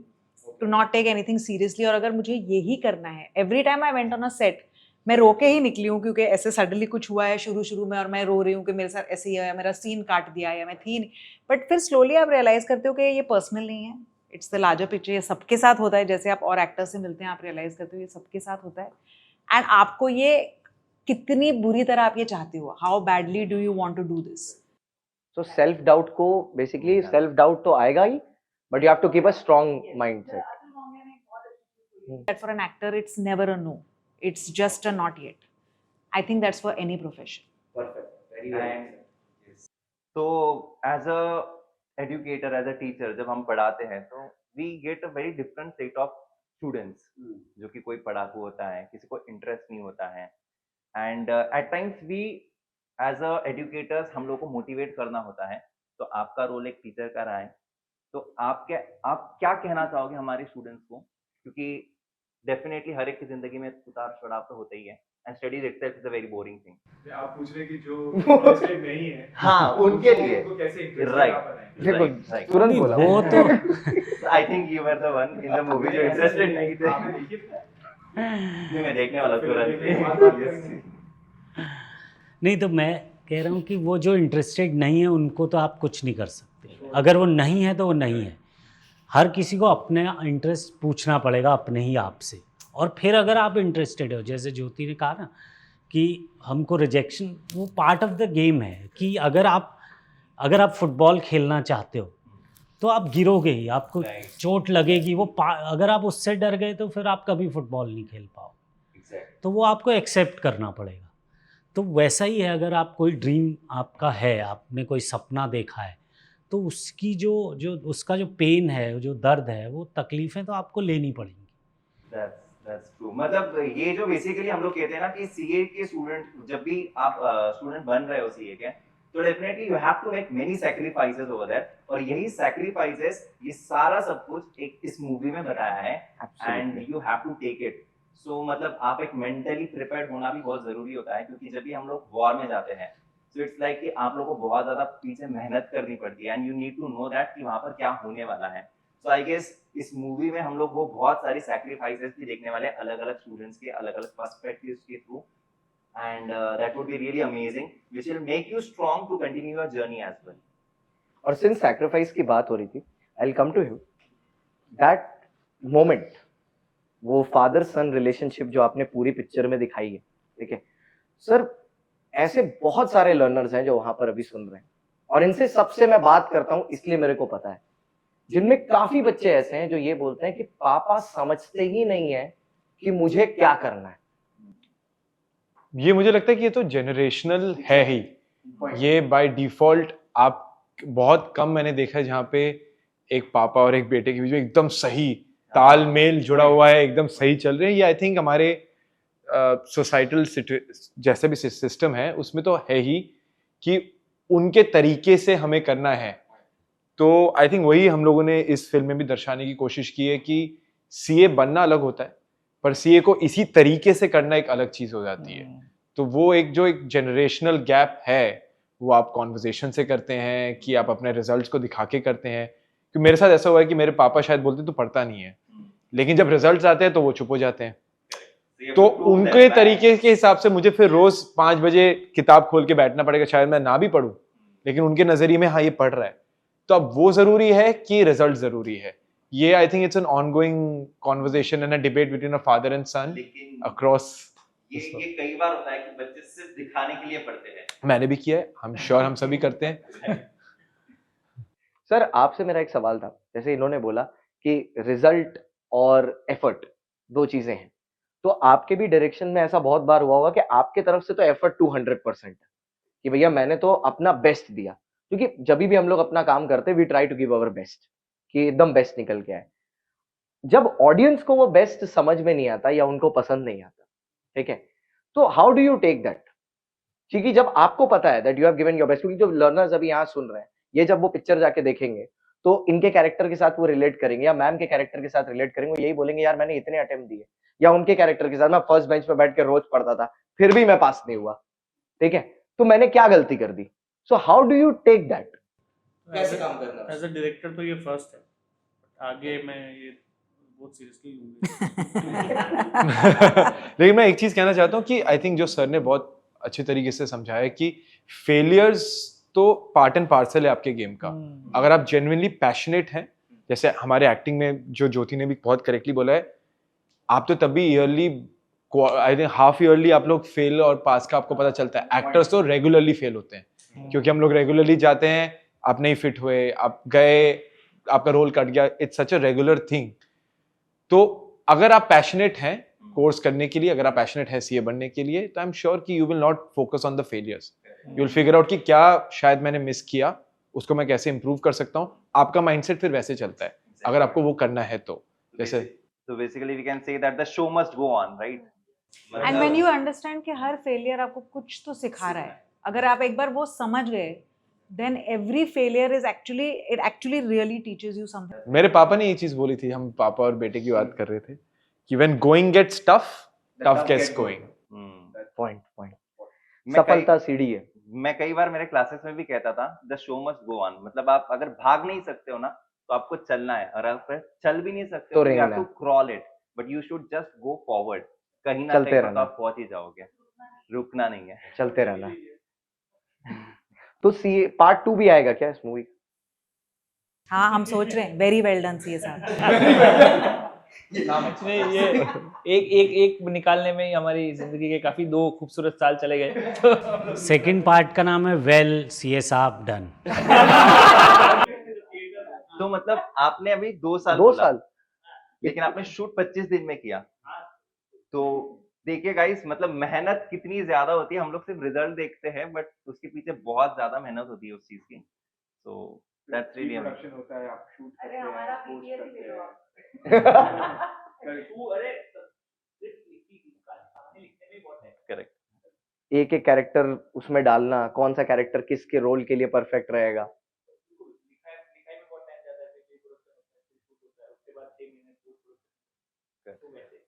E: to not take anything seriously. और अगर मुझे यही करना है, every time I went on a set, मैं रो के ही निकली हूँ, क्योंकि ऐसे सडनली कुछ हुआ है शुरू में और मैं रो रही हूँ कि मेरे साथ ऐसे ही है, मेरा सीन काट दिया, या मैं थी नहीं। बट फिर स्लोली आप रियलाइज़ करते हो कि ये पर्सनल नहीं है, इट्स द लार्जर पिक्चर। ये सबके साथ होता है, जैसे आप और एक्टर्स से मिलते हैं, आप रियलाइज़ करते हो ये सबके साथ होता है। एंड आपको ये कितनी बुरी तरह आप ये चाहते हो, how badly do you want to do this.
A: तो सेल्फ डाउट को, बेसिकली सेल्फ डाउट तो आएगा ही, but you have to keep a strong mindset.
E: That for an actor, it's never a no. It's just a not yet. I think that's for any profession.
A: Perfect. Very well.
D: तो as a educator, as a teacher, जब हम पढ़ाते हैं तो we get a very different set of students, जो कि कोई पढ़ाकू होता है, किसी को इंटरेस्ट नहीं होता है। And at times we as a educators, हम लोग को मोटिवेट करना होता है। तो आपका रोल एक टीचर का रहा है, तो आप क्या कहना चाहोगे हमारे स्टूडेंट्स को? क्योंकि डेफिनेटली हर एक की जिंदगी में उतार चढ़ाव तो होते ही है, and studies itself is a very boring thing.
C: आप पूछ रहे कि जो इंटरेस्टेड नहीं है,
A: हाँ, उनके लिए
D: राइट,
A: देखो तुरंत बोला
G: वो तो
D: I think you were the one in the movie जो इंटरेस्टेड नहीं थे। नहीं, मैं देखने वाला तुरंत।
G: नहीं, तो मैं कह रहा हूँ कि वो जो इंटरेस्टेड नहीं है उनको तो आप कुछ नहीं कर सकते। अगर वो नहीं है तो वो नहीं है। हर किसी को अपने इंटरेस्ट पूछना पड़ेगा अपने ही आप से, और फिर अगर आप इंटरेस्टेड हो, जैसे ज्योति ने कहा ना कि हमको रिजेक्शन, वो पार्ट ऑफ द गेम है। कि अगर आप फुटबॉल खेलना चाहते हो तो आप गिरोगे ही, आपको चोट लगेगी, वो अगर आप उससे डर गए तो फिर आप कभी फुटबॉल नहीं खेल पाओगे। तो वो आपको एक्सेप्ट करना पड़ेगा। तो वैसा ही है, अगर आप कोई ड्रीम आपका है, आपने कोई सपना देखा है, तो उसकी जो उसका जो पेन है, जो दर्द है, वो तकलीफ़ें तो आपको लेनी पड़ेंगी।
D: That's true. मतलब ये जो बेसिकली हम लोग कहते हैं ना कि सीए के स्टूडेंट, जब भी आप स्टूडेंट बन रहे हो सीए के, तो definitely you have to make many sacrifices over there, और यही सैक्रिफाइसेस, ये सारा सब कुछ एक इस मूवी में बताया है, and you have to take it. So मतलब आप एक मेंटली प्रिपेयर्ड होना भी बहुत जरूरी होता है, क्योंकि जब भी हम लोग वॉर में जाते हैं, सो इट्स लाइक कि आप लोगों को बहुत ज्यादा पीछे मेहनत करनी पड़ती है, and you need to know that कि वहां पर क्या होने वाला है। सो आई गेस इस मूवी में हम लोग वो बहुत सारी सैक्रिफाइसेस भी देखने वाले हैं, अलग अलग स्टूडेंट्स के अलग अलग पर्सपेक्टिव्स के through, and that would be really amazing, which will make you strong to continue your journey as well.
A: और सिंस सैक्रिफाइस की बात हो रही थी, I will come to you that moment, वो फादर सन रिलेशनशिप जो आपने पूरी पिक्चर में दिखाई है, ठीक है सर, ऐसे बहुत सारे लर्नर्स हैं जो वहां पर अभी सुन रहे हैं, और इनसे सबसे मैं बात करता हूं इसलिए मेरे को पता है, जिनमें काफी बच्चे ऐसे हैं जो ये बोलते हैं कि पापा समझते ही नहीं है कि मुझे क्या करना है।
C: ये मुझे लगता है कि ये तो जनरेशनल है ही, ये बाय डिफॉल्ट। आप बहुत कम मैंने देखा है जहाँ पे एक पापा और एक बेटे के बीच में एकदम सही तालमेल जुड़ा हुआ है, एकदम सही चल रहे हैं। ये आई थिंक हमारे सोसाइटल जैसे भी सिस्टम है उसमें तो है ही कि उनके तरीके से हमें करना है। तो आई थिंक वही हम लोगों ने इस फिल्म में भी दर्शाने की कोशिश की है कि सीए बनना अलग होता है, पर सीए को इसी तरीके से करना एक अलग चीज हो जाती है। तो वो एक जनरेशनल गैप है, वो आप कॉन्वर्जेशन से करते हैं कि आप अपने रिजल्ट्स को दिखा के करते हैं। कि मेरे साथ ऐसा हुआ है कि मेरे पापा शायद बोलते तू पढ़ता नहीं है, लेकिन जब रिजल्ट्स आते हैं तो वो चुप हो जाते हैं। तो उनके तरीके के हिसाब से मुझे फिर रोज 5 बजे किताब खोल के बैठना पड़ेगा, शायद मैं ना भी पढूं, लेकिन उनके नजरिए में हाँ ये पढ़ रहा है। तो अब वो जरूरी है कि रिजल्ट जरूरी है। ये I think it's an ongoing conversation and a debate between a father and son across.
D: ये कई बार होता है कि बच्चे सिर्फ दिखाने के लिए पढ़ते हैं।
C: मैंने भी किया है, हम श्योर हम सभी करते हैं।
A: सर आपसे मेरा एक सवाल था, जैसे इन्होंने बोला कि रिजल्ट और एफर्ट दो चीजें हैं, तो आपके भी डायरेक्शन में ऐसा बहुत बार हुआ होगा कि आपके तरफ से तो एफर्ट 200% है कि भैया मैंने तो अपना बेस्ट दिया, क्योंकि जब भी हम लोग अपना काम करते हैं we try to give our best कि एकदम बेस्ट निकल के आए। जब ऑडियंस को वो बेस्ट समझ में नहीं आता या उनको पसंद नहीं आता, ठीक है, तो how do you take that? क्योंकि जब आपको पता है that you have given your best, क्योंकि जो लर्नर्स अभी यहाँ सुन रहे हैं, ये जब वो पिक्चर जाके देखेंगे तो इनके कैरेक्टर के साथ वो रिलेट करेंगे या मैम के कैरेक्टर के साथ रिलेट करेंगे, वो यही बोलेंगे यार मैंने इतने अटेम्प्ट दिए, या उनके कैरेक्टर के साथ मैं फर्स्ट बेंच पे बैठ के रोज पढ़ता था फिर भी मैं पास नहीं हुआ, ठीक है, तो मैंने क्या गलती कर दी? So how do you take that? कैसे काम करना
F: एज अ डायरेक्टर तो ये फर्स्ट है, आगे मैं ये बहुत सीरियसली लूंगा।
C: लेकिन मैं एक चीज कहना चाहता हूँ कि आई थिंक जो सर ने बहुत अच्छे तरीके से समझाया है कि फेलियर्स तो पार्ट एंड पार्सल है आपके गेम का। अगर आप जेन्युइनली पैशनेट हैं, जैसे हमारे एक्टिंग में जो ज्योति ने भी बहुत करेक्टली बोला है, आप तो तभी yearly, I think half yearly आप लोग फेल और पास का आपको पता चलता है। एक्टर्स तो रेगुलरली फेल होते हैं क्योंकि हम लोग रेगुलरली जाते हैं, आप नहीं फिट हुए, आप गए, आपका रोल कट गया, it's such a regular thing. तो अगर आप पैशनेट हैं कोर्स करने के लिए, अगर आप पैशनेट है सीए बनने के लिए, तो आई एम श्योर कि you will not focus on the failures, you will figure out कि क्या शायद मैंने मिस किया, उसको मैं कैसे इंप्रूव कर सकता हूँ। आपका माइंडसेट फिर वैसे चलता है अगर आपको वो करना है तो। जैसे
D: So basically we can say that the show must go on, right?
E: And when you understand कि हर फेलियर आपको कुछ तो सिखा रहा है, अगर आप एक बार वो समझ गए, then every failure is actually, it actually really teaches you something.
C: मेरे पापा ने ये चीज बोली थी, हम पापा और बेटे की बात कर रहे थे कि when going gets tough, tough gets going.
A: Point point,
D: मैं
A: सफलता सीढ़ी है।
D: मैं कई बार मेरे क्लासेस में भी कहता था the show must go on, मतलब आप अगर भाग नहीं सकते हो ना तो आपको चलना है, और अगर चल भी नहीं सकते
A: तो
D: हो, यू हैव
A: रेंगना
D: टू
A: है।
D: Crawl it, but you should just go forward, कहीं ना
A: चलते
D: कहीं पर तो
A: रहना।
D: आप पहुंच ही जाओगे, रुकना नहीं है।
A: चलते रहना। तो सीए पार्ट 2 भी आएगा क्या इस मूवी का?
E: हाँ हम सोच रहे हैं, वेरी वेल डन सीए साहब।
B: एक्चुअली ये एक निकालने में ही हमारी जिंदगी के काफी 2 खूबसूरत साल चले गए। तो
G: सेकंड पार्ट का नाम है वेल सीए साहब डन।
D: तो मतलब आपने अभी 2 साल
A: 2
D: बोला,
A: साल
D: लेकिन आपने शूट 25 दिन में किया, तो देखिए गाइस मतलब मेहनत कितनी ज्यादा होती है। हम लोग सिर्फ रिजल्ट देखते हैं, बट उसके पीछे बहुत ज्यादा मेहनत होती है उस चीज की। तो दैट्स रियली अमेजिंग।
C: होता है, आप शूट
E: अरे हमारा पीटीएस ही ले लो आप।
B: तू अरे
A: एक एक कैरेक्टर उसमें डालना, कौन सा कैरेक्टर किसके रोल के लिए परफेक्ट रहेगा?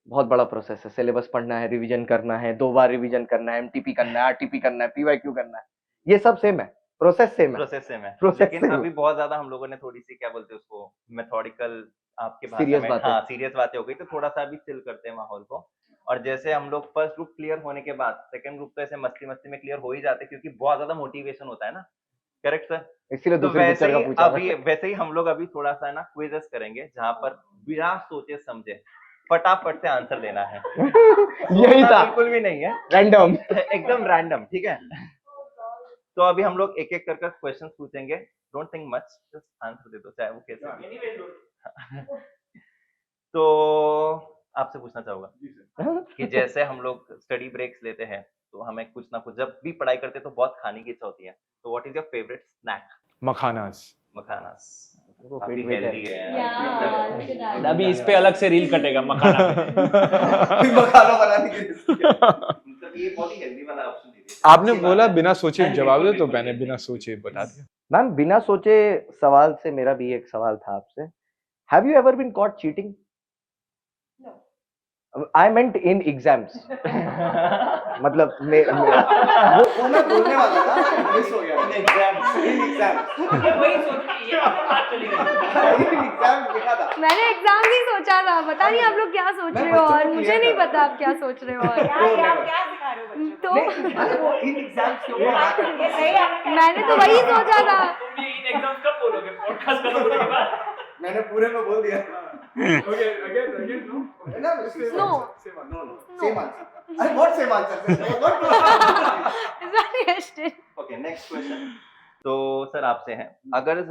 A: बहुत बड़ा प्रोसेस है, सिलेबस पढ़ना है, रिवीजन करना है, 2 बार रिवीजन करना है, एमटीपी करना है, आरटीपी करना है, पीवाईक्यू करना है, ये सब सेम है, प्रोसेस सेम है।
D: प्रोसेस सेम है,
A: प्रोसेस
D: लेकिन
A: सेम है।
D: अभी बहुत ज्यादा हम लोगों ने थोड़ी सी क्या बोलते हैं उसको मेथोडिकल आपके भाषा
A: Serious
D: में,
A: बातें।
D: हाँ सीरियस बातें हो गई, तो थोड़ा सा अभी चिल करते हैं माहौल को। और जैसे हम लोग फर्स्ट ग्रुप क्लियर होने के बाद सेकंड ग्रुप तो ऐसे मस्ती मस्ती में क्लियर हो ही जाते हैं, क्योंकि बहुत ज्यादा मोटिवेशन होता है ना। Correct sir?
A: इसीलिए
D: तो
A: दूसरे पिक्चर का पूछा था।
D: वैसे ही हम लोग अभी थोड़ा सा ना क्विजेस करेंगे, जहां पर बिना सोचे समझे फटाफट से आंसर देना है।
A: यही
D: सोचना
A: था,
D: बिल्कुल भी नहीं है,
A: रैंडम।
D: एकदम रैंडम, ठीक है। तो अभी हम लोग एक एक कर क्वेश्चंस पूछेंगे, don't think much, just answer दे दो चाहे वो कैसे भी। तो आपसे पूछना चाहूंगा कि जैसे हम लोग स्टडी ब्रेक्स लेते हैं, तो हमें कुछ ना कुछ, जब भी पढ़ाई करते हैं तो बहुत खाने की इच्छा होती है, तो what is your favourite snack?
C: Makhanas.
D: Makhanas,
A: वो
D: काफी
A: पेट में
D: हेल्दी है
H: Yeah, look at that.
B: अभी इस पे अलग से रील कटेगा मखाना पे।
D: मखाना बनाने के लिए मतलब ये बहुत ही हेल्दी वाला ऑप्शन दे दिया
C: आपने बोला बिना सोचे जवाब दो, तो मैंने बिना सोचे बता दिया।
A: मैम, बिना सोचे सवाल से मेरा भी एक सवाल था आपसे। Have you ever been caught cheating? I meant in exams. मतलब वो मैं बोलने वाला था, मिस हो गया। इन एग्जाम्स
B: वही सोच रही है, बात चली गई।
A: इन एग्जाम्स लिखा था।
H: मैंने एग्जाम ही सोचा था, पता नहीं आप लोग क्या सोच रहे हो, और मुझे नहीं पता आप क्या सोच रहे हो। और
E: क्या सिखा रहे हो बच्चों
H: तो
A: इन एग्जाम्स के ऊपर
E: को? ये सही आपने
H: मैंने तो वही सोचा था।
B: तुम ये इन एग्जाम्स कब बोलोगे? पॉडकास्ट खत्म होने के बाद?
A: मैंने पूरे में बोल दिया।
C: Okay again no.
H: No.
A: Same answer. I what same answer?
H: It's very interesting.
D: Okay, next question. तो सर आपसे है, अगर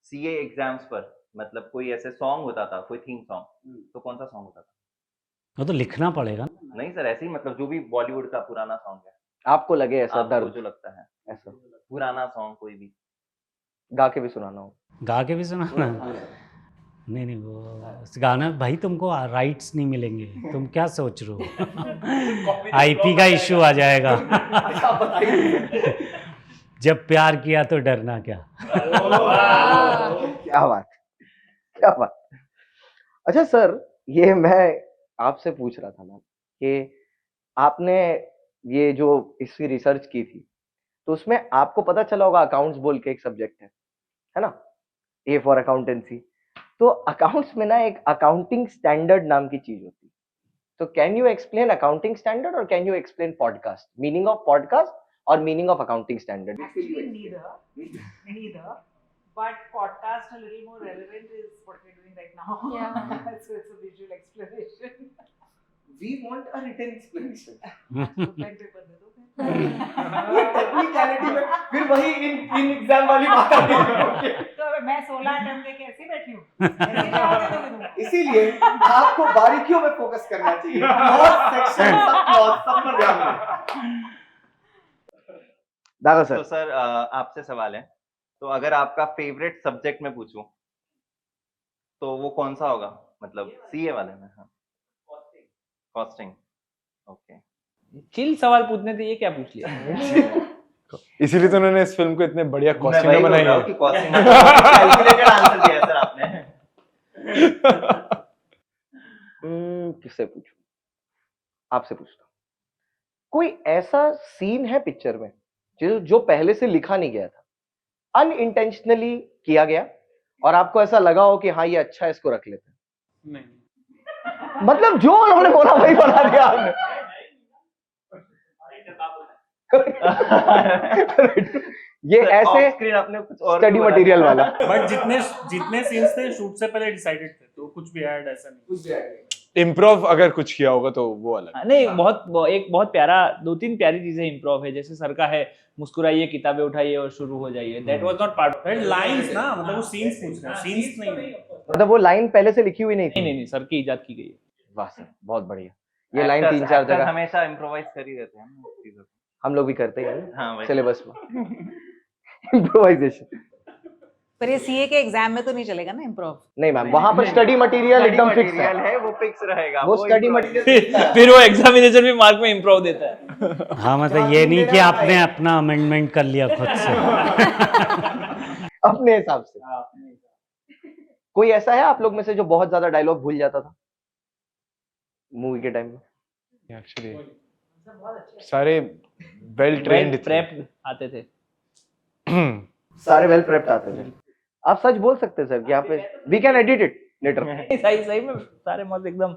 D: सीए एग्जाम्स पर मतलब कोई ऐसे सॉन्ग होता था, कोई थीम सॉन्ग, तो कौन सा सॉन्ग होता था?
G: वो तो लिखना पड़ेगा।
D: नहीं सर, ऐसे ही मतलब जो भी बॉलीवुड का पुराना सॉन्ग है,
A: आपको लगे ऐसा
D: आपको
A: दर्द,
D: जो लगता है
A: ऐसा
D: पुराना सॉन्ग कोई भी
A: गा के भी सुनाना हो?
G: गा के भी सुनाना? नहीं वो गाना भाई तुमको राइट्स नहीं मिलेंगे, तुम क्या सोच रहे हो? आईपी का इशू आ जाएगा। जब प्यार किया तो डरना क्या।
A: क्या बात, क्या बात। अच्छा सर, ये मैं आपसे पूछ रहा था ना कि आपने ये जो इसकी रिसर्च की थी, तो उसमें आपको पता चला होगा अकाउंट्स बोल के एक सब्जेक्ट है ना, ए फॉर अकाउंटेंसी। तो अकाउंट्स में ना एक अकाउंटिंग स्टैंडर्ड नाम की चीज होती है। तो can you explain accounting standard और can you explain podcast, meaning of podcast और meaning of accounting standard?
E: Actually, neither. But podcast a little more relevant is what we're doing right now.
H: Yeah.
E: So it's a visual explanation.
A: We want a written explanation.
E: तो pen paper दे दो फिर।
A: Technicality में फिर वही in exam वाली बात आ गई।
E: तो मैं 16 अटेम्प्ट देके ऐसे ही बैठी हूँ, ऐसे जवाब दे दोगे तुम?
A: इसीलिए आपको बारीकियों में फोकस करना चाहिए। बहुत सेक्शन, सब क्लॉज, सब पर ध्यान दें। दादा
D: तो
A: सर,
D: सर आपसे सवाल है, तो अगर आपका फेवरेट सब्जेक्ट में पूछूं तो वो कौन सा होगा? मतलब सीए वाले में? हाँ, कॉस्टिंग। ओके,
B: चिल सवाल पूछने थे, ये क्या पूछ लिया?
C: इसीलिए तो उन्होंने इस फिल्म को इतने बढ़िया
D: मैं
C: कॉस्ट्यूम
D: वही
C: में
D: बोल
C: बनाई
D: रहा हूँ
C: है।
D: कि कॉस्टिंग में कैलकुलेटेड आंसर दिया सर आपने।
A: किससे पूछूं? आपसे पूछता हूँ। कोई ऐसा सीन है पिक्चर में जो पहले से लिखा नहीं गया था, अनइंटेंशनली किया गया, और आपको ऐसा लगा हो कि हाँ ये अच्छा है, इसको रख लेते हैं?
F: नहीं,
A: मतलब जो उन्होंने बोला वही बना दिया आपने। ये ऐसे
D: स्क्रीन आपने कुछ और
A: स्टडी मटेरियल वाला।
F: बट जितने सीन्स थे शूट से पहले डिसाइडेड थे, तो कुछ भी ऐड ऐसा नहीं।
C: इम्प्रोव अगर कुछ किया होगा तो वो अलग।
B: नहीं, एक बहुत प्यारा, 2-3 प्यारी चीजें इम्प्रोव है। जैसे सर का है, मुस्कुराइए, किताबें उठाइए और शुरू हो जाइए। That was not part of
F: lines ना, मतलब वो सीन्स पूछ रहे हैं, सीन्स नहीं।
A: मतलब वो लाइन पहले से लिखी हुई नहीं थी?
B: नहीं, सर की इजाद की गई है।
A: वाह सर, बहुत बढ़िया। ये लाइन 3-4 जगह
D: हमेशा इम्प्रोवाइज कर ही रहते हैं ना चीजों को।
A: हम लोग भी करते हैं
D: हाँ, वही।
A: सिलेबस में। इम्प्रोवाइजेशन।
E: पर ये सीए के एग्जाम में तो नहीं चलेगा ना इम्प्रोव?
A: नहीं मैम, वहां पर स्टडी मटेरियल एकदम फिक्स है,
D: वो फिक्स रहेगा,
A: वो स्टडी मटेरियल
B: फिर वो एग्जामिनेशन में मार्क में इम्प्रूव देता है।
G: हाँ मतलब ये नहीं कि आपने अपना अमेंडमेंट कर लिया खुद से।
A: अपने हिसाब से। कोई ऐसा है आप लोग में से जो बहुत ज्यादा डायलॉग भूल जाता था मूवी के टाइम में?
C: एक्चुअली सारे वेल ट्रेन्ड
B: प्रेप आते थे।
A: सारे वेल प्रेप्ड आते थे। आप सच बोल सकते हैं सर कि यहाँ पे we can edit it later.
B: सही में सारे मस्त एकदम।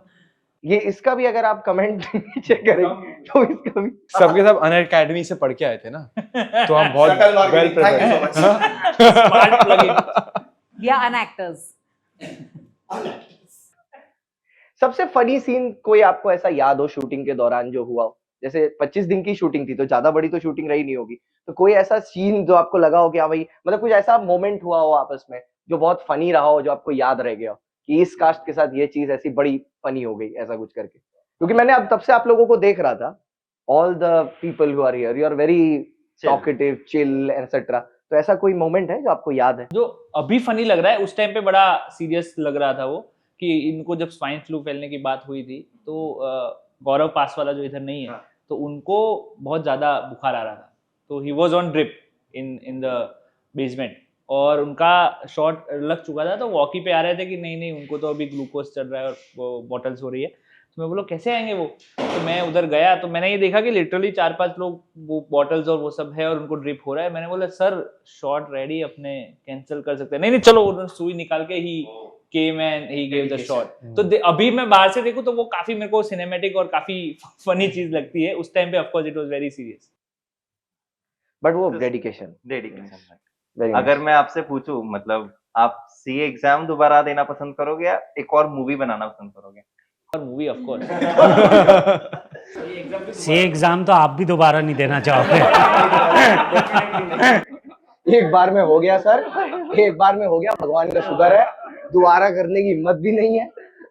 A: ये इसका भी अगर आप कमेंट नीचे करें तो इसका भी
C: सबके सब अन अकेडमी से पढ़ के आए थे ना, तो हम बहुत वेल प्रिपेयर्ड।
B: स्मार्ट प्लगइन
E: या अन एक्टर्स।
A: सबसे फनी सीन कोई आपको ऐसा याद हो शूटिंग के दौरान जो हुआ हो? जैसे 25 दिन की शूटिंग थी तो ज्यादा बड़ी तो शूटिंग रही नहीं होगी, तो कोई ऐसा सीन जो आपको लगा हो कि हाँ भाई, मतलब कुछ ऐसा मोमेंट हुआ हो आपस में जो बहुत फनी रहा हो, जो आपको याद रह गया हो कि इस कास्ट के साथ ये चीज ऐसी बड़ी फनी हो गई, ऐसा कुछ करके? क्योंकि मैंने अब तब से आप लोगों को देख रहा था, all the people who are here, you are very talkative, chill etcetera, तो ऐसा कोई मोमेंट है जो आपको याद है?
B: जो अभी फनी लग रहा है, उस टाइम पे बड़ा सीरियस लग रहा था वो, कि इनको जब स्वाइन फ्लू फैलने की बात हुई थी तो गौरव पास वाला जो इधर नहीं है, तो उनको बहुत ज्यादा बुखार आ रहा था, तो he was on drip in the basement, और उनका शॉट लग चुका था, तो वॉकी पे आ रहे थे कि नहीं उनको तो अभी ग्लूकोज चल रहा है और वो बॉटल्स हो रही है। तो मैं बोला कैसे आएंगे वो, तो मैं उधर गया तो मैंने ये देखा कि लिटरली 4-5 लोग वो बॉटल्स और वो सब है और उनको ड्रिप हो रहा है। मैंने बोला सर शॉट रेडी, अपने कैंसिल कर सकते हैं? नहीं चलो, उन्होंने सुई निकाल के ही came and he gave the shot। तो अभी मैं बाहर से देखूं तो वो काफी मेरे को सिनेमैटिक और काफी फनी चीज लगती है। उस टाइम पे of course it was very serious,
A: but वो डेडिकेशन।
D: अगर मैं आपसे पूछूं, मतलब आप सीए एग्जाम दोबारा देना पसंद करोगे या एक और मूवी बनाना पसंद करोगे?
B: और movie of course.
G: CA exam तो आप भी दोबारा नहीं देना चाहोगे।
A: एक बार में हो गया सर, एक बार में हो गया, भगवान का शुक्र है, दोबारा करने की हिम्मत भी नहीं है,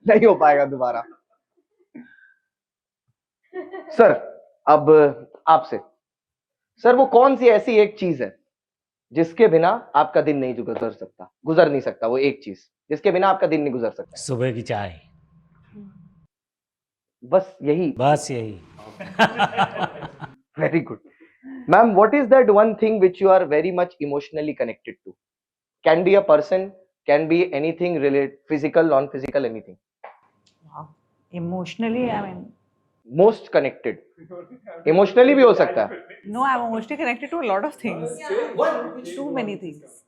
A: नहीं हो पाएगा दोबारा। सर अब आपसे, सर वो कौन सी ऐसी एक चीज है जिसके बिना आपका दिन नहीं गुजर नहीं सकता, वो एक चीज जिसके बिना आपका दिन नहीं गुजर सकता?
G: सुबह की चाय,
A: बस यही?
G: बस यही।
A: Very good ma'am. What is that one thing which you are very much emotionally connected to? Can be a person, can be anything related, physical, non physical, anything.
E: Emotionally I mean
A: most connected, emotionally भी हो सकता है।
E: No, I am emotionally connected to a lot of things, too many things.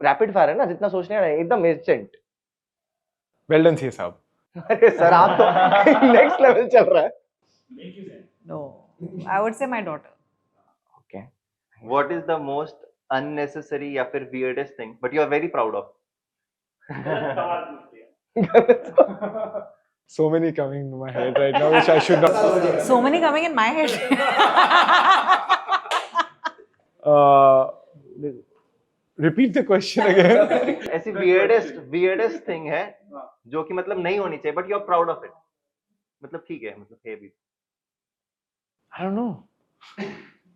A: Rapid fire है ना, जितना सोचने रहे एकदम इंस्टेंट।
C: वेल डन सीए साहब।
A: अरे सर आप तो नेक्स्ट लेवल चल रहा है।
E: No, I would say my daughter.
A: Okay,
D: what is the most unnecessary या फिर weirdest thing but you are very proud of?
C: So many coming to my head right now which I should not.
E: So many coming in my head.
C: Repeat the question again.
D: ऐसी weirdest thing है जो कि मतलब नहीं होनी चाहिए but you are proud of it, मतलब ठीक है, मतलब है भी।
C: I don't know.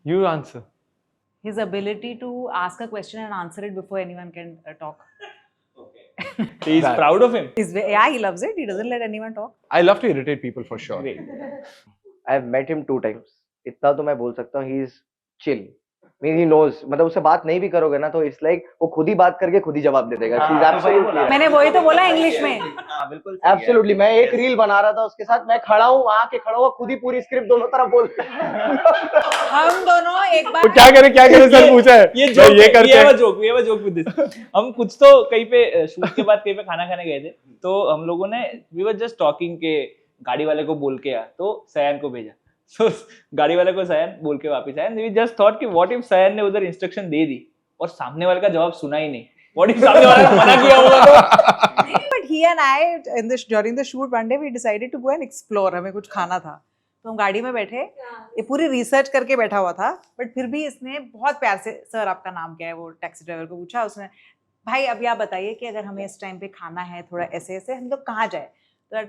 C: You answer.
E: His ability to ask a question and answer it before anyone can talk.
B: he is proud of him.
E: Yeah, he loves it. He doesn't let anyone talk.
C: I love to irritate people for sure.
A: I have met him 2 times. इतना तो मैं बोल सकता हूँ, he is chill. Mean he knows, मतलब उससे बात नहीं भी करोगे ना तो it's like वो खुद ही बात करके खुद ही जवाब दे देगा। She's absolutely,
E: मैंने वही तो बोला इंग्लिश में।
D: हाँ बिल्कुल
A: एब्सोल्युटली। मैं एक रील बना रहा था उसके साथ, मैं खड़ा हूँ वहां के खड़ा हुआ, खुद ही पूरी स्क्रिप्ट दोनों तरफ बोल।
E: हम दोनों एक बार
C: तो क्या करे सर पूछा है
B: ये जोक, ये वो जोक विद दिस। हम कुछ तो कहीं पे शूट के बाद कहीं पे खाना खाने गए थे, तो हम लोगों ने वी वर जस्ट टॉकिंग के गाड़ी वाले को बोल के आ, तो सयान को भेजा। So, गाड़ी वाले को सयान बोल के वापस आया। वी जस्ट थॉट कि व्हाट इफ सयान ने उधर इंस्ट्रक्शन दे दी और सामने वाले का जवाब सुना ही नहीं, व्हाट इफ सामने वाले ने मना किया होगा तो।
E: But he and I during the shoot one day we decided to go and explore. हमें कुछ खाना था तो हम गाड़ी में बैठे, ये पूरी रिसर्च करके बैठा हुआ था, बट फिर भी इसने बहुत प्यार से सर आपका नाम क्या है वो टैक्सी ड्राइवर को पूछा। उसने भाई अब आप बताइए कि अगर हमें इस टाइम पे खाना है थोड़ा ऐसे ऐसे, हम लोग कहाँ जाए? तो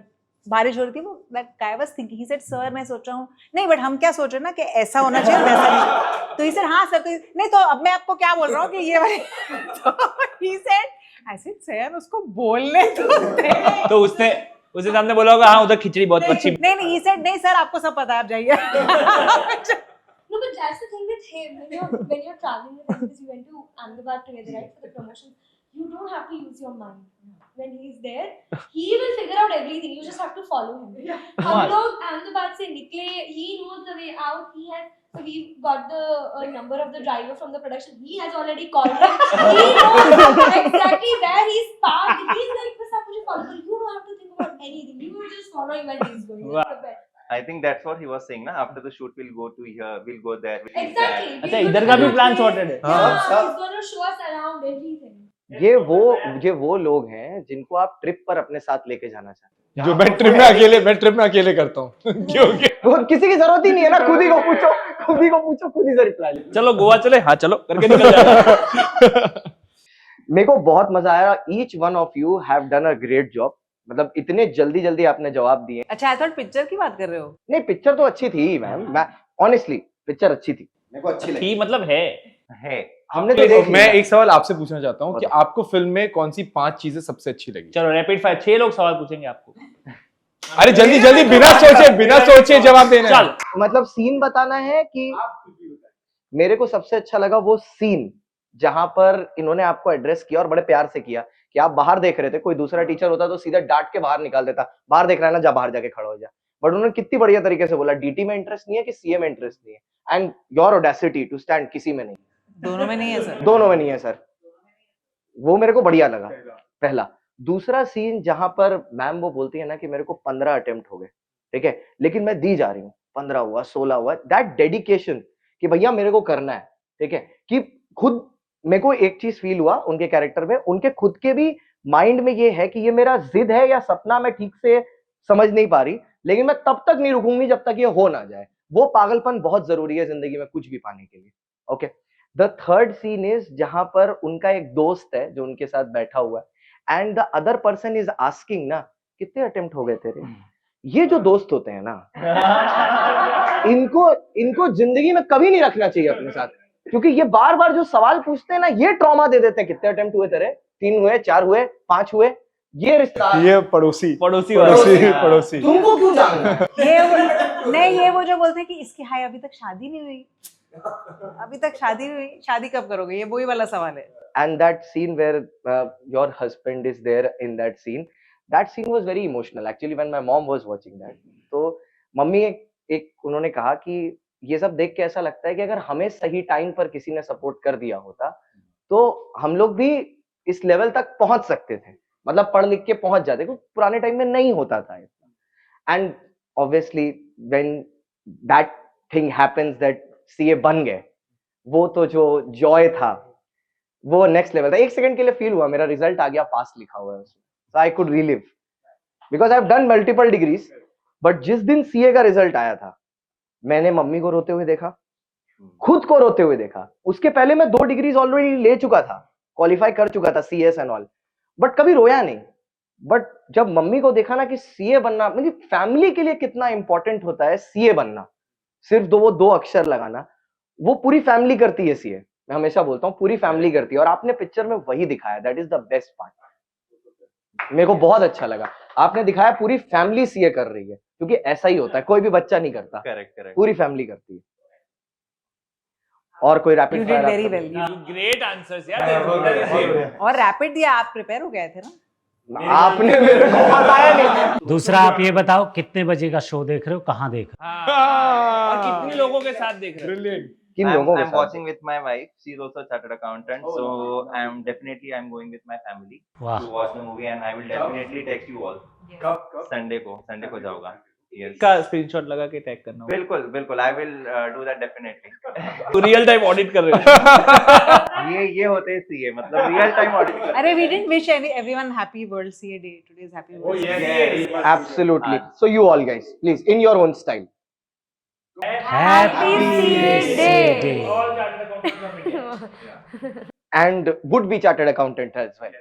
E: बारिश हो रही थी, वो that guy was thinking, he said sir मैं सोच रहा हूँ, नहीं बट हम क्या सोच रहे हैं ना कि ऐसा होना चाहिए वैसा नहीं, तो ही सेड हाँ सर, तो नहीं तो अब मैं आपको क्या बोल रहा हूँ कि ये वाली तो he said I said sir उसको बोलने दो।
B: तो उसने सामने बोला होगा हाँ उधर खिचड़ी बहुत अच्छी।
E: नहीं ही सेड नहीं सर आपको सब पता है आप जाइए।
H: No, but that's the thing with him. When you're traveling with him, because you went to Ahmedabad together, right, for the promotion, you don't have to use your mind. When he's there, he will figure out everything. You just have to follow him. हम लोग Ahmedabad से निकले, he knows the way out. So we got the number of the driver from the production. He has already called him. He knows exactly where he's parked. He's like, बस आप मुझे follow करो. You don't have to think about anything. You will just follow him where he's going. That's the best.
D: I think that's what he was saying na, after the shoot we'll go to here, we'll go there, we'll eat
H: Exactly.
D: that.
B: अच्छा इधर का भी plan sorted है।
H: Yeah, he's going to show us around everything.
A: ये वो लोग हैं जिनको आप ट्रिप पर अपने साथ लेके जाना चाहते
C: जो मैं ट्रिप में अकेले करता हूँ क्योंकि
A: हैं। वो किसी की जरूरत ही नहीं है ना, खुद ही को पूछो खुद ही से रिप्लाई।
B: चलो गोवा चले, हाँ चलो करके निकल जाएगा।
A: मेरे को बहुत मजा आया। Each one of you have done a great job. मतलब इतने जल्दी आपने जवाब दिए।
E: अच्छा, आई थॉट पिक्चर की बात कर रहे हो।
A: नहीं, पिक्चर तो अच्छी थी मैम, मैं ऑनेस्टली पिक्चर अच्छी थी, मेरे को अच्छी लगी।
B: थी मतलब है
A: हमने तो देख
C: मैं एक सवाल आपसे पूछना चाहता हूँ कि आपको फिल्म में कौन सी 5 चीजें सबसे अच्छी लगी?
B: चलो रैपिड फायर 6 लोग सवाल पूछेंगे आपको।
C: अरे जल्दी बिना सोचे जवाब देना है।
A: चल मतलब सीन बताना है कि मेरे को सबसे अच्छा लगा वो सीन जहां पर इन्होंने आपको एड्रेस किया और बड़े प्यार से किया कि आप बाहर देख रहे थे, कोई दूसरा टीचर होता तो सीधा डांट के बाहर निकाल देता, बाहर देख रहा है ना, जा बाहर जाके खड़ा हो जा। बट उन्होंने कितनी बढ़िया तरीके से बोला डीटी में इंटरेस्ट नहीं है कि सीए में इंटरेस्ट नहीं है, and your audacity to stand किसी में नहीं,
E: दोनों में नहीं है सर,
A: दोनों में नहीं है सर। वो मेरे को बढ़िया लगा पहला। दूसरा सीन जहां पर मैम वो बोलती है ना कि मेरे को 15 अटेम्प्ट हो गए, ठीक है, लेकिन मैं दी जा रही हूँ, 15 हुआ 16 हुआ, दैट डेडिकेशन कि भैया मेरे को करना है, ठीक है, कि खुद मेरे को एक चीज फील हुआ उनके कैरेक्टर में, उनके खुद के भी माइंड में ये है कि ये मेरा जिद है या सपना, मैं ठीक से समझ नहीं पा रही, लेकिन मैं तब तक नहीं रुकूंगी जब तक ये हो ना जाए। वो पागलपन बहुत जरूरी है जिंदगी में कुछ भी पाने के लिए। Okay, the third scene is जहां पर उनका एक दोस्त है जो उनके साथ बैठा हुआ है and the other person is asking ना कितने अटेम्प्ट हो गए तेरे। ये जो दोस्त होते हैं ना इनको जिंदगी में कभी नहीं रखना चाहिए अपने साथ, क्योंकि ये बार बार जो सवाल पूछते हैं ना ये ट्रॉमा दे देते हैं। कितने अटेम्प्ट हुए तेरे, 3 हुए, 4 हुए, 5 हुए, ये रिश्ता,
C: ये पड़ोसी
A: तुमको क्यों जानना।
E: ये वो जो बोलते हैं कि इसकी हाय अभी तक शादी नहीं हुई, अभी तक शादी नहीं हुई, शादी कब करोगे, ये वही वाला सवाल है।
A: And that scene where your husband is there in that scene was very emotional actually when my mom was watching that. तो मम्मी एक उन्होंने कहा कि ये सब देख के ऐसा लगता है कि अगर हमें सही टाइम पर किसी ने सपोर्ट कर दिया होता तो हम लोग भी इस लेवल तक पहुंच सकते थे, मतलब पढ़ लिख के पहुंच जाते, क्योंकि पुराने टाइम में नहीं होता था इतना। And obviously when that thing happens that CA बन गए, वो तो जो जॉय था वो नेक्स्ट लेवल था। 1 सेकंड के लिए फील हुआ मेरा रिजल्ट आ गया, पास लिखा हुआ है उसमें, so I could relive because I have done multiple degrees. But जिस दिन सीए का रिजल्ट आया था मैंने मम्मी को रोते हुए देखा, खुद को रोते हुए देखा। उसके पहले मैं 2 डिग्रीज ऑलरेडी ले चुका था, क्वालिफाई कर चुका था सीएस एंड ऑल, बट कभी रोया नहीं। बट जब मम्मी को देखा ना कि सीए बनना, मतलब फैमिली के लिए कितना इंपॉर्टेंट होता है सीए बनना, सिर्फ वो 2 अक्षर लगाना, वो पूरी फैमिली करती है सीए। मैं हमेशा बोलता हूँ पूरी फैमिली करती है, और आपने पिक्चर में वही दिखाया, that is the best part. मेरे को बहुत अच्छा लगा आपने दिखाया पूरी फैमिली सीए कर रही है, क्योंकि ऐसा ही होता है, कोई भी बच्चा नहीं करता,
D: करेक्ट,
A: पूरी फैमिली करती है। और कोई rapid fire?
E: Very well,
B: great answers यार।
E: और रैपिड दिया, आप प्रिपेयर हो गए थे ना,
A: आपने मेरे को बताया नहीं।
G: दूसरा आप ये बताओ कितने बजे का शो देख रहे हो, कहाँ देख रहे
B: हाँ, और कितने लोगों के साथ देख रहे हो?
A: किन लोगों के
D: I'm
A: साथ?
D: watching with my wife. She's also a chartered accountant, so I'm going with my family
G: वाह।
D: to watch the movie, and I will definitely text you all. Sunday को जाऊंगा। Yes.
B: का स्क्रीनशॉट लगा के टैग करना होगा।
D: बिल्कुल I will do that definitely.
B: तो रियल टाइम ऑडिट कर रहे हो?
D: ये होते हैं सीए, मतलब रियल टाइम ऑडिट।
E: अरे we didn't wish everyone happy World CA Day. Today's happy World CA Day.
A: Absolutely. So you all guys, please, in your own style.
G: Happy CA Day.
A: And would be chartered accountant as well.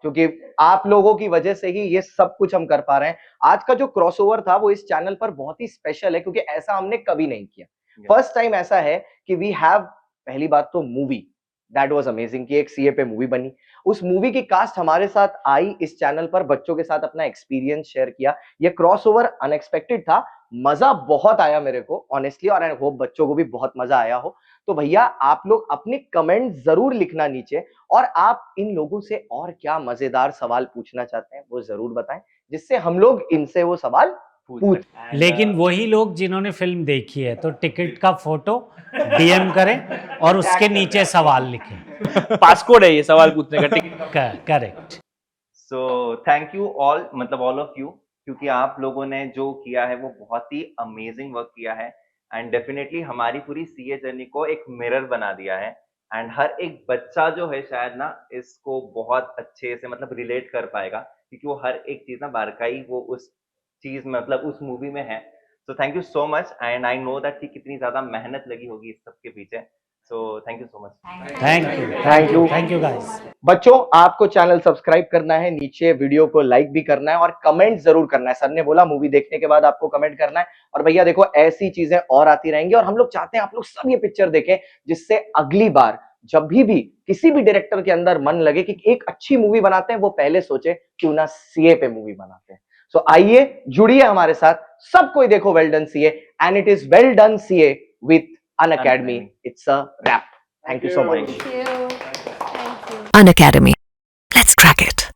A: क्योंकि आप लोगों की वजह से ही ये सब कुछ हम कर पा रहे हैं। आज का जो क्रॉसओवर था वो इस चैनल पर बहुत ही स्पेशल है, क्योंकि ऐसा हमने कभी नहीं किया। फर्स्ट टाइम ऐसा है कि वी हैव, पहली बात तो मूवी, दैट वाज अमेजिंग कि एक सीए पे मूवी बनी। उस मूवी की कास्ट हमारे साथ आई इस चैनल पर, बच्चों के साथ अपना एक्सपीरियंस शेयर किया। ये क्रॉसओवर अनएक्सपेक्टेड था, मजा बहुत आया मेरे को ऑनेस्टली, और आई होप बच्चों को भी बहुत मजा आया हो। तो भैया आप लोग अपने कमेंट जरूर लिखना नीचे, और आप इन लोगों से और क्या मजेदार सवाल पूछना चाहते हैं वो जरूर बताएं, जिससे हम लोग इनसे वो सवाल पूछ।
G: लेकिन वही लोग जिन्होंने फिल्म देखी है तो टिकट का फोटो डीएम करें और उसके नीचे सवाल लिखें।
B: पासकोड है ये सवाल पूछने का, ticket.
G: Correct.
D: So thank you all, मतलब ऑल ऑफ यू, क्योंकि आप लोगों ने जो किया है वो बहुत ही अमेजिंग वर्क किया है, एंड डेफिनेटली हमारी पूरी सीए जर्नी को एक मिरर बना दिया है। एंड हर एक बच्चा जो है शायद ना इसको बहुत अच्छे से मतलब रिलेट कर पाएगा, क्योंकि वो हर एक चीज ना बारकाई वो उस चीज मतलब उस मूवी में है। So thank you so much, and I know that कि कितनी ज्यादा मेहनत लगी होगी इस सब के पीछे। So thank you so much.
G: Thank you guys.
A: बच्चों आपको चैनल सब्सक्राइब करना है, नीचे वीडियो को लाइक भी करना है और कमेंट जरूर करना है। सर ने बोला मूवी देखने के बाद आपको कमेंट करना है। और भैया देखो ऐसी चीजें और आती रहेंगी, और हम लोग चाहते हैं आप लोग सब ये पिक्चर देखें, जिससे अगली बार जब भी किसी भी डायरेक्टर के अंदर मन लगे कि एक अच्छी मूवी बनाते हैं, वो पहले सोचे क्यों ना सीए पे मूवी बनाते हैं। सो आइए जुड़िए हमारे साथ, सब कोई देखो well done CA, and it is well done CA with Unacademy. It's a wrap. Thank you so much.
H: Thank you.
I: Unacademy. Let's crack it.